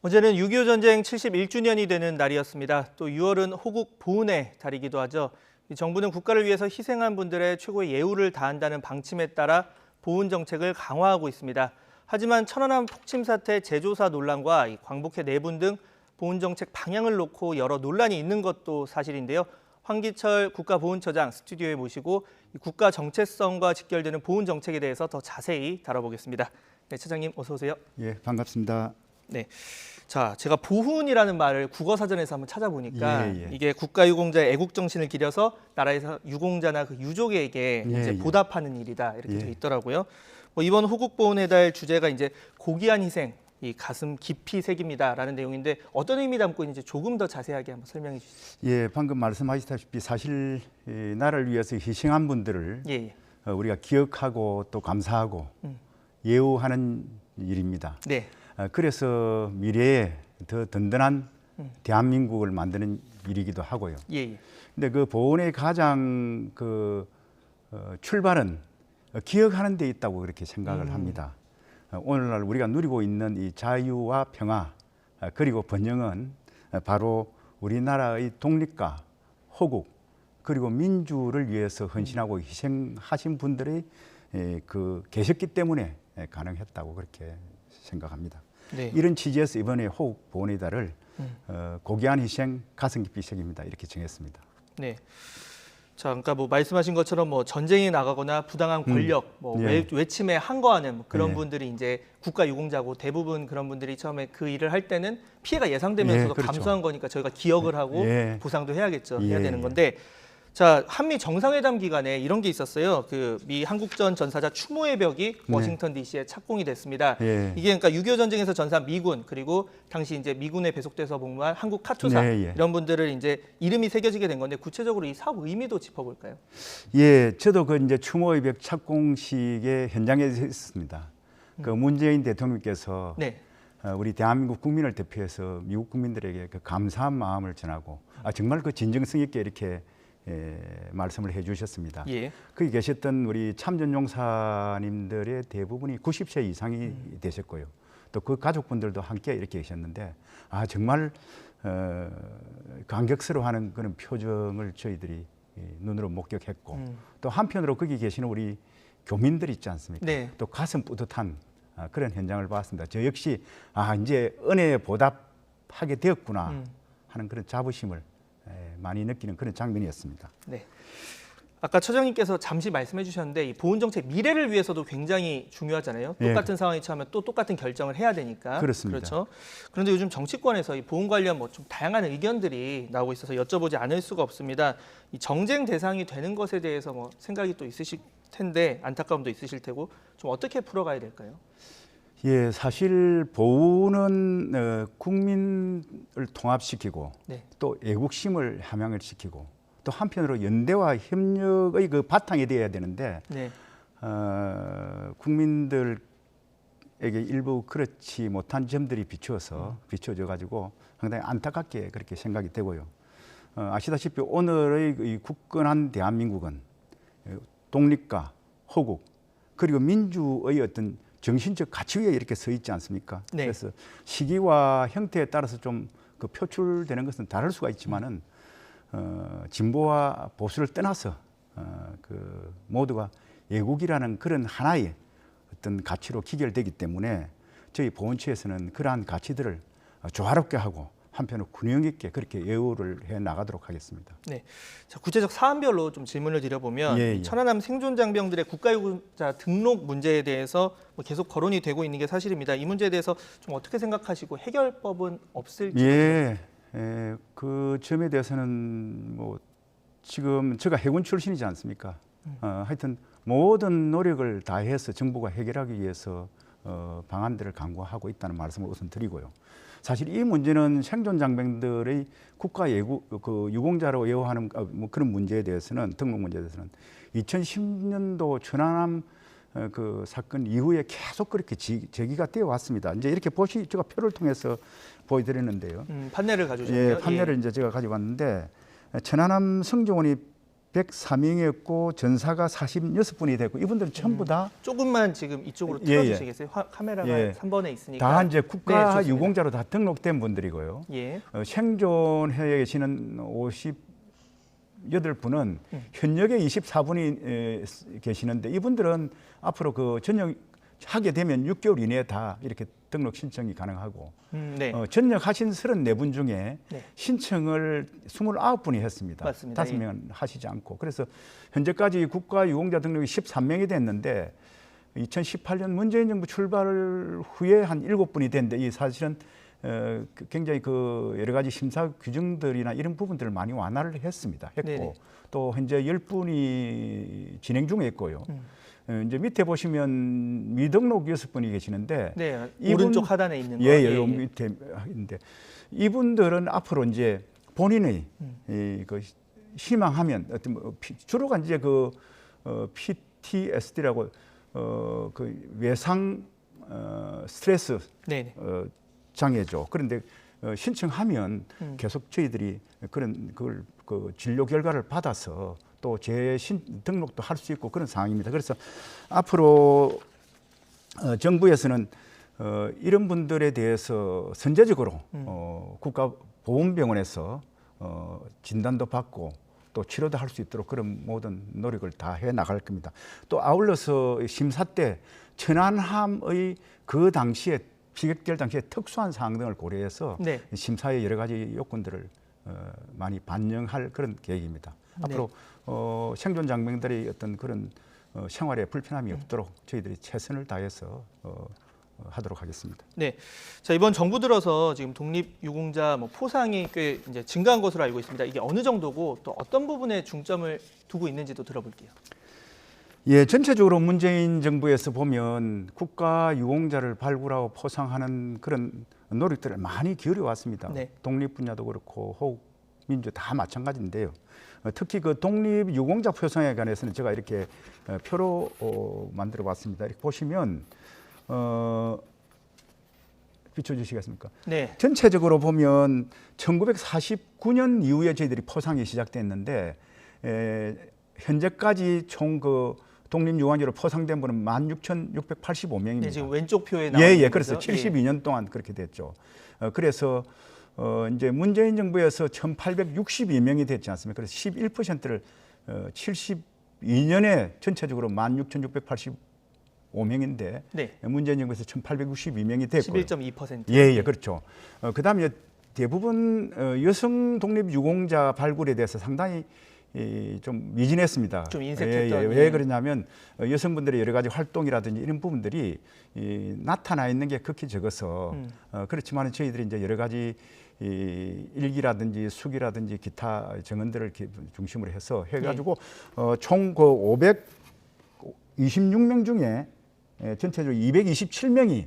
어제는 6.25 전쟁 71주년이 되는 날이었습니다. 또 6월은 호국 보훈의 달이기도 하죠. 정부는 국가를 위해서 희생한 분들의 최고의 예우를 다한다는 방침에 따라 보훈 정책을 강화하고 있습니다. 하지만 천안함 폭침 사태 재조사 논란과 광복회 내분 등 보훈 정책 방향을 놓고 여러 논란이 있는 것도 사실인데요. 황기철 국가보훈처장 스튜디오에 모시고 국가 정체성과 직결되는 보훈 정책에 대해서 더 자세히 다뤄보겠습니다. 네, 차장님 어서 오세요. 예, 반갑습니다. 네, 자 제가 보훈이라는 말을 국어사전에서 한번 찾아보니까 이게 국가유공자의 애국정신을 기려서 나라에서 유공자나 그 유족에게 이제 보답하는 일이다 이렇게 돼 있더라고요. 이번 호국보훈의 달 주제가 이제 고귀한 희생, 이 가슴 깊이 새깁니다라는 내용인데 어떤 의미 담고 있는지 조금 더 자세하게 한번 설명해 주시죠. 예, 방금 말씀하셨다시피 사실 나라를 위해서 희생한 분들을 우리가 기억하고 또 감사하고 예우하는 일입니다. 네. 그래서 미래에 더 든든한 대한민국을 만드는 일이기도 하고요. 근데 그 보훈의 가장 출발은 기억하는 데 있다고 그렇게 생각을 합니다. 오늘날 우리가 누리고 있는 이 자유와 평화 그리고 번영은 바로 우리나라의 독립과 호국 그리고 민주를 위해서 헌신하고 희생하신 분들이 계셨기 때문에 가능했다고 그렇게 생각합니다. 네. 이런 취지에서 이번에 호국 보훈의 달을 고귀한 희생, 가슴 깊이 새깁니다 이렇게 정했습니다. 네. 자, 그러니까 말씀하신 것처럼 전쟁에 나가거나 부당한 권력, 외침에 항거하는 그런 분들이 이제 국가 유공자고 대부분 그런 분들이 처음에 그 일을 할 때는 피해가 예상되면서도 그렇죠. 감수한 거니까 저희가 기억을 하고 보상도 해야겠죠. 해야 되는 건데. 자, 한미 정상회담 기간에 이런 게 있었어요. 그 미 한국전 전사자 추모의 벽이 워싱턴 DC에 착공이 됐습니다. 이게 그러니까 6.25 전쟁에서 전사한 미군 그리고 당시 이제 미군에 배속돼서 복무한 한국 카투사 이런 분들을 이제 이름이 새겨지게 된 건데 구체적으로 이 사업 의미도 짚어볼까요? 예, 저도 그 이제 추모의 벽 착공식의 현장에 있었습니다. 그 문재인 대통령께서 우리 대한민국 국민을 대표해서 미국 국민들에게 그 감사한 마음을 전하고 정말 그 진정성 있게 이렇게 말씀을 해주셨습니다. 거기 계셨던 우리 참전용사님들의 대부분이 90세 이상이 되셨고요. 또 그 가족분들도 함께 이렇게 계셨는데 정말 감격스러워하는 그런 표정을 저희들이 눈으로 목격했고 또 한편으로 거기 계시는 우리 교민들 있지 않습니까? 또 가슴 뿌듯한 그런 현장을 봤습니다. 저 역시 이제 은혜에 보답하게 되었구나 하는 그런 자부심을 많이 느끼는 그런 장면이었습니다. 네. 아까 처장님께서 잠시 말씀해 주셨는데 이 보훈 정책 미래를 위해서도 굉장히 중요하잖아요. 똑같은 상황이 처하면 또 똑같은 결정을 해야 되니까. 그렇습니다. 그렇죠. 그런데 요즘 정치권에서 이 보훈 관련 좀 다양한 의견들이 나오고 있어서 여쭤보지 않을 수가 없습니다. 이 정쟁 대상이 되는 것에 대해서 생각이 또 있으실 텐데 안타까움도 있으실 테고 좀 어떻게 풀어가야 될까요? 예, 사실 보훈은 국민을 통합시키고 또 애국심을 함양을 시키고 또 한편으로 연대와 협력의 그 바탕이 되어야 되는데 국민들에게 일부 그렇지 못한 점들이 비춰져 가지고 상당히 안타깝게 그렇게 생각이 되고요. 아시다시피 오늘의 이 굳건한 대한민국은 독립과 호국 그리고 민주의 어떤 정신적 가치 위에 이렇게 서 있지 않습니까? 그래서 시기와 형태에 따라서 좀 그 표출되는 것은 다를 수가 있지만은 진보와 보수를 떠나서 그 모두가 애국이라는 그런 하나의 어떤 가치로 기결되기 때문에 저희 보훈처에서는 그러한 가치들을 조화롭게 하고 한편으로 균형 있게 그렇게 예우를 해 나가도록 하겠습니다. 네, 자, 구체적 사안별로 좀 질문을 드려보면 천안함 생존 장병들의 국가유공자 등록 문제에 대해서 계속 거론이 되고 있는 게 사실입니다. 이 문제에 대해서 좀 어떻게 생각하시고 해결법은 없을지? 그 점에 대해서는 지금 제가 해군 출신이지 않습니까? 하여튼 모든 노력을 다해서 정부가 해결하기 위해서 방안들을 강구하고 있다는 말씀을 우선 드리고요. 사실 이 문제는 생존 장병들의 국가 유공자로 예우하는 그런 문제에 대해서는 등록 문제에 대해서는 2010년도 천안함 그 사건 이후에 계속 그렇게 제기가 되어 왔습니다. 이제 이렇게 제가 표를 통해서 보여드렸는데요. 판례를 가져오셨네요. 판례를 이제 제가 가지고 왔는데 천안함 승조원이 104명이었고 전사가 46분이 됐고 이분들은 전부 다 조금만 지금 이쪽으로 예, 예. 틀어주시겠어요? 카메라가 예. 3번에 있으니까. 다 이제 국가 좋습니다. 유공자로 다 등록된 분들이고요. 예. 생존해 계시는 58분은 현역에 24분이 계시는데 이분들은 앞으로 그 전역하게 되면 6개월 이내에 다 이렇게 등록 신청이 가능하고 네. 전역하신 34분 중에 네. 신청을 29분이 했습니다. 맞습니다. 5명은 하시지 않고. 그래서 현재까지 국가 유공자 등록이 13명이 됐는데 2018년 문재인 정부 출발 후에 한 7분이 됐는데 이 사실은 굉장히 그 여러 가지 심사 규정들이나 이런 부분들을 많이 완화를 했습니다. 했고 네네. 또 현재 10분이 진행 중에 있고요. 이제 밑에 보시면 미등록 6분이 계시는데 네. 이분- 오른쪽 하단에 있는 거. 예, 요 밑에 있는데 이분들은 앞으로 이제 본인의 그 희망하면 어떤 주로가 이제 그 PTSD라고 그 외상 스트레스 네. 장애죠. 그런데 신청하면 계속 저희들이 그런 그걸 그 진료 결과를 받아서 또 등록도 할 수 있고 그런 상황입니다. 그래서 앞으로 정부에서는 이런 분들에 대해서 선제적으로 국가보훈병원에서 진단도 받고 또 치료도 할 수 있도록 그런 모든 노력을 다 해 나갈 겁니다. 또 아울러서 심사 때 천안함의 그 당시에 피격될 당시에 특수한 사항 등을 고려해서 네. 심사의 여러 가지 요건들을 많이 반영할 그런 계획입니다. 네. 앞으로 생존 장병들의 어떤 그런 생활에 불편함이 없도록 저희들이 최선을 다해서 하도록 하겠습니다. 네. 자, 이번 정부 들어서 지금 독립유공자 포상이 꽤 이제 증가한 것으로 알고 있습니다. 이게 어느 정도고 또 어떤 부분에 중점을 두고 있는지도 들어볼게요. 예, 전체적으로 문재인 정부에서 보면 국가 유공자를 발굴하고 포상하는 그런 노력들을 많이 기울여 왔습니다. 네. 독립 분야도 그렇고 호국 민주 다 마찬가지인데요. 특히 그 독립 유공자 포상에 관해서는 제가 이렇게 표로 만들어 봤습니다. 이렇게 보시면 비춰주시겠습니까? 네. 전체적으로 보면 1949년 이후에 저희들이 포상이 시작됐는데 현재까지 총 그 독립유공자로 포상된 분은 16,685명입니다. 네, 지금 왼쪽 표에 나와 있는 예, 그래서 거죠? 72년 동안 그렇게 됐죠. 그래서 이제 문재인 정부에서 1,862명이 됐지 않습니까? 그래서 11%를 72년에 전체적으로 16,685명인데 네. 문재인 정부에서 1,862명이 됐고요. 11.2%. 예, 그렇죠. 그다음에 대부분 여성 독립 유공자 발굴에 대해서 상당히 좀 미진했습니다. 좀 인색했던. 왜 그러냐면 여성분들의 여러 가지 활동이라든지 이런 부분들이 나타나 있는 게 극히 적어서 그렇지만 저희들이 이제 여러 가지 일기라든지 수기라든지 기타 정언들을 중심으로 해서 해가지고 총 그 526명 중에 전체적으로 227명이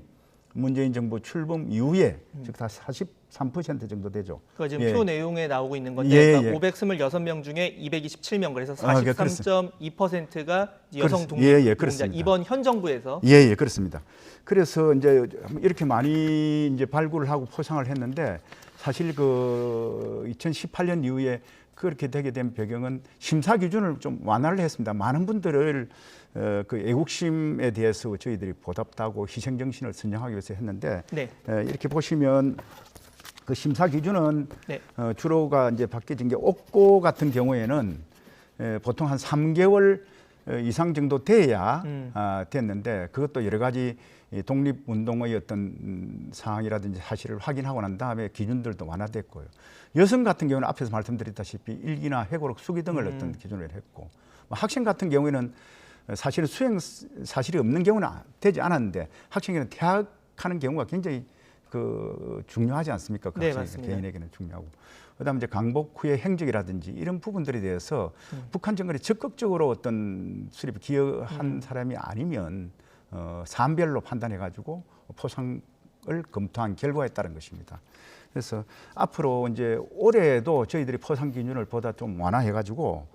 문재인 정부 출범 이후에 즉 다 43% 정도 되죠. 그 지금 예. 표 내용에 나오고 있는 건데 예, 그러니까 예. 526명 중에 227명 그래서 그렇습니다. 43.2%가 여성 독립 예, 유공자 그렇습니다. 이번 현 정부에서 예, 그렇습니다. 그래서 이제 이렇게 많이 이제 발굴을 하고 포상을 했는데 사실 그 2018년 이후에 그렇게 되게 된 배경은 심사 기준을 좀 완화를 했습니다. 많은 분들을 그 애국심에 대해서 저희들이 보답하고 희생 정신을 선양하기 위해서 했는데 네. 이렇게 보시면 그 심사 기준은 네. 주로가 이제 바뀌어진 게 옥고 같은 경우에는 보통 한 3개월 이상 정도 돼야 됐는데 그것도 여러 가지 독립운동의 어떤 상황이라든지 사실을 확인하고 난 다음에 기준들도 완화됐고요. 여성 같은 경우는 앞에서 말씀드렸다시피 일기나 회고록 수기 등을 어떤 기준을 했고 학생 같은 경우에는 사실은 수행 사실이 없는 경우는 되지 않았는데 학생에는 퇴학하는 경우가 굉장히 그 중요하지 않습니까? 그 네, 학생 맞습니다. 개인에게는 중요하고. 그다음에 이제 강복 후의 행적이라든지 이런 부분들에 대해서 북한 정권이 적극적으로 어떤 수립에 기여한 사람이 아니면 사안별로 판단해 가지고 포상을 검토한 결과에 따른 것입니다. 그래서 앞으로 이제 올해도 저희들이 포상 기준을 보다 좀 완화해 가지고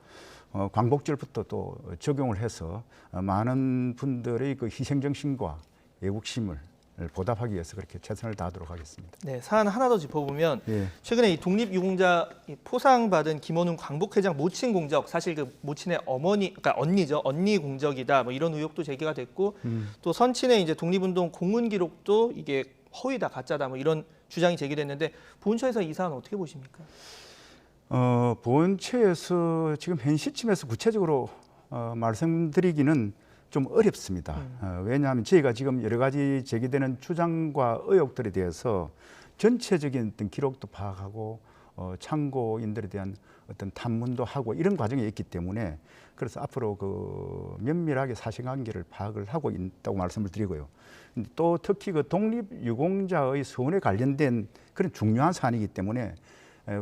광복절부터 또 적용을 해서 많은 분들의 그 희생 정신과 애국심을 보답하기 위해서 그렇게 최선을 다하도록 하겠습니다. 네, 사안 하나 더 짚어보면 예. 최근에 이 독립유공자 포상받은 김원훈 광복회장 모친 공적, 사실 그 모친의 어머니, 그러니까 언니죠, 언니 공적이다, 뭐 이런 의혹도 제기가 됐고 또 선친의 이제 독립운동 공문 기록도 이게 허위다, 가짜다, 뭐 이런 주장이 제기됐는데 보훈처에서 이 사안 어떻게 보십니까? 보훈처에서 지금 현 시점에서 구체적으로 말씀드리기는 좀 어렵습니다. 왜냐하면 저희가 지금 여러 가지 제기되는 주장과 의혹들에 대해서 전체적인 어떤 기록도 파악하고 참고인들에 대한 어떤 탐문도 하고 이런 과정에 있기 때문에 그래서 앞으로 그 면밀하게 사실관계를 파악을 하고 있다고 말씀을 드리고요. 또 특히 그 독립유공자의 서원에 관련된 그런 중요한 사안이기 때문에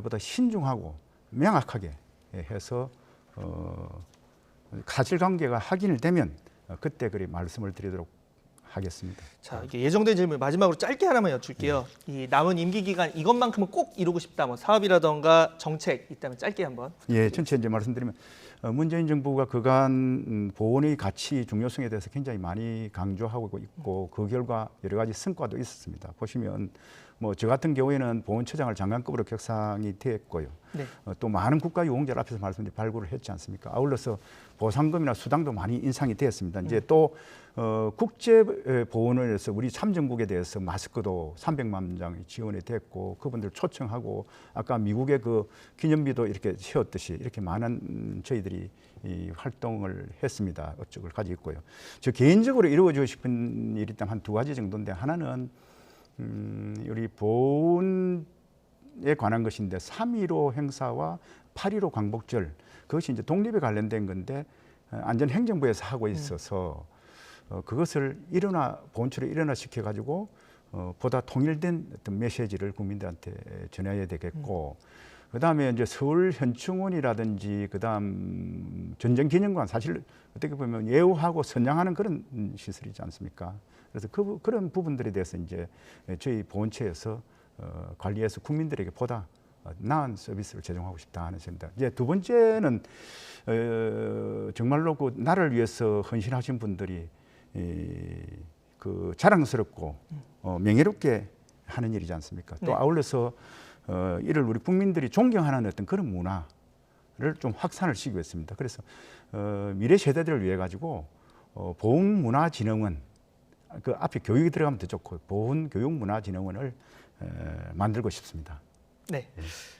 보다 신중하고 명확하게 해서 사실관계가 확인이 되면 그때 그리 말씀을 드리도록 하겠습니다. 자, 이게 예정된 질문 마지막으로 짧게 하나만 여쭐게요. 이 남은 임기 기간 이것만큼은 꼭 이루고 싶다, 뭐 사업이라던가 정책 있다면 짧게 한번. 예, 전체 이제 말씀드리면 문재인 정부가 그간 보훈의 가치 중요성에 대해서 굉장히 많이 강조하고 있고 그 결과 여러 가지 성과도 있었습니다. 보시면 뭐 저 같은 경우에는 보훈처장을 장관급으로 격상이 됐고요. 네. 또 많은 국가유공자를 앞에서 말씀드린 발굴을 했지 않습니까? 아울러서 보상금이나 수당도 많이 인상이 되었습니다. 이제 또 국제 보훈을 해서 우리 참전국에 대해서 마스크도 300만 장이 지원이 됐고 그분들 초청하고 아까 미국의 그 기념비도 이렇게 세웠듯이 이렇게 많은 저희들이 이 활동을 했습니다. 업적을 가지고 있고요. 저 개인적으로 이루어지고 싶은 일이 있다면 한 두 가지 정도인데 하나는 우리 보훈에 관한 것인데 3.15 행사와 8.15 광복절 그것이 이제 독립에 관련된 건데 안전행정부에서 하고 있어서 그것을 보훈처로 일어나시켜 가지고 보다 통일된 어떤 메시지를 국민들한테 전해야 되겠고 그다음에 이제 서울 현충원이라든지 그다음 전쟁기념관 사실 어떻게 보면 예우하고 선양하는 그런 시설이지 않습니까? 그래서 그런 부분들에 대해서 이제 저희 보훈처에서 관리해서 국민들에게 보다 나은 서비스를 제공하고 싶다 하는 생각. 이제 두 번째는 정말로 그 나라를 위해서 헌신하신 분들이 그 자랑스럽고 명예롭게 하는 일이지 않습니까? 또 네. 아울러서 이를 우리 국민들이 존경하는 어떤 그런 문화를 좀 확산을 시키기 위해서입니다. 그래서 미래 세대들을 위해 가지고 보훈문화진흥원 그 앞에 교육이 들어가면 더 좋고 보훈교육문화진흥원을 만들고 싶습니다. 네.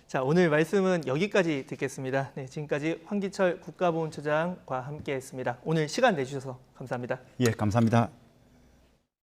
자, 오늘 말씀은 여기까지 듣겠습니다. 네, 지금까지 황기철 국가보훈처장과 함께했습니다. 오늘 시간 내주셔서 감사합니다. 예, 감사합니다.